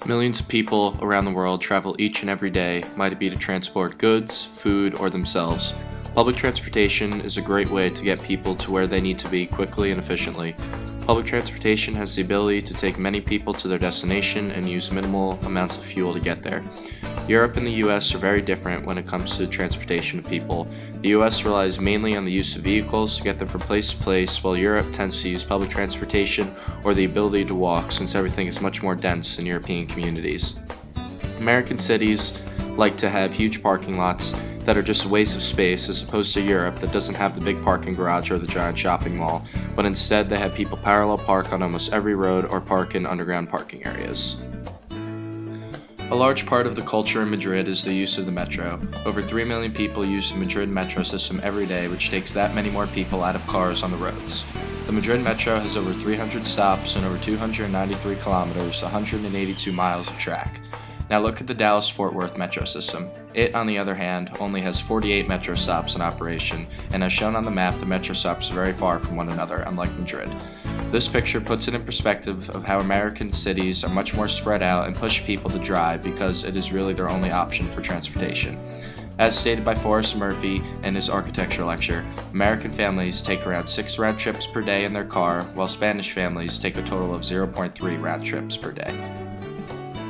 Millions of people around the world travel each and every day, might it be to transport goods, food, or themselves. Public transportation is a great way to get people to where they need to be quickly and efficiently. Public transportation has the ability to take many people to their destination and use minimal amounts of fuel to get there. Europe and the US are very different when it comes to transportation of people. The US relies mainly on the use of vehicles to get them from place to place, while Europe tends to use public transportation or the ability to walk, since everything is much more dense in European communities. American cities like to have huge parking lots that are just a waste of space, as opposed to Europe that doesn't have the big parking garage or the giant shopping mall, but instead they have people parallel park on almost every road or park in underground parking areas. A large part of the culture in Madrid is the use of the metro. Over 3 million people use the Madrid metro system every day, which takes that many more people out of cars on the roads. The Madrid metro has over 300 stops and over 293 kilometers, 182 miles of track. Now look at the Dallas-Fort Worth metro system. It, on the other hand, only has 48 metro stops in operation, and as shown on the map, the metro stops are very far from one another, unlike Madrid. This picture puts it in perspective of how American cities are much more spread out and push people to drive because it is really their only option for transportation. As stated by Forrest Murphy in his architecture lecture, American families take around 6 round trips per day in their car, while Spanish families take a total of 0.3 round trips per day.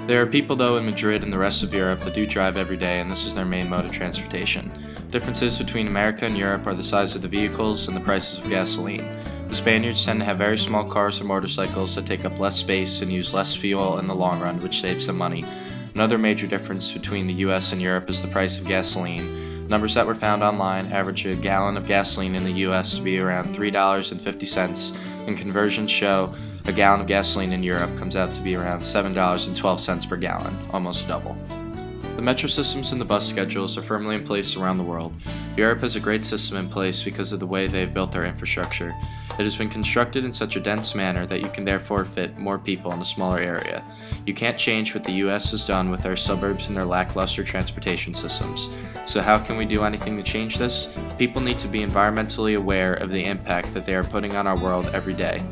There are people though in Madrid and the rest of Europe that do drive every day, and this is their main mode of transportation. Differences between America and Europe are the size of the vehicles and the prices of gasoline. The Spaniards tend to have very small cars or motorcycles that take up less space and use less fuel in the long run, which saves them money. Another major difference between the US and Europe is the price of gasoline. Numbers that were found online average a gallon of gasoline in the US to be around $3.50, and conversions show a gallon of gasoline in Europe comes out to be around $7.12 per gallon, almost double. The metro systems and the bus schedules are firmly in place around the world. Europe has a great system in place because of the way they have built their infrastructure. It has been constructed in such a dense manner that you can therefore fit more people in a smaller area. You can't change what the US has done with their suburbs and their lackluster transportation systems. So how can we do anything to change this? People need to be environmentally aware of the impact that they are putting on our world every day.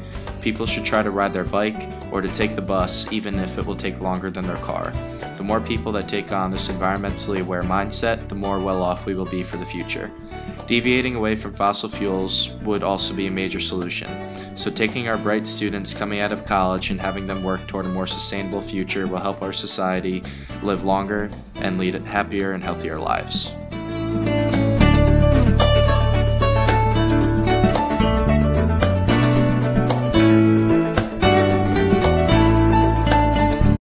People should try to ride their bike or to take the bus, even if it will take longer than their car. The more people that take on this environmentally aware mindset, the more well off we will be for the future. Deviating away from fossil fuels would also be a major solution. So taking our bright students coming out of college and having them work toward a more sustainable future will help our society live longer and lead happier and healthier lives.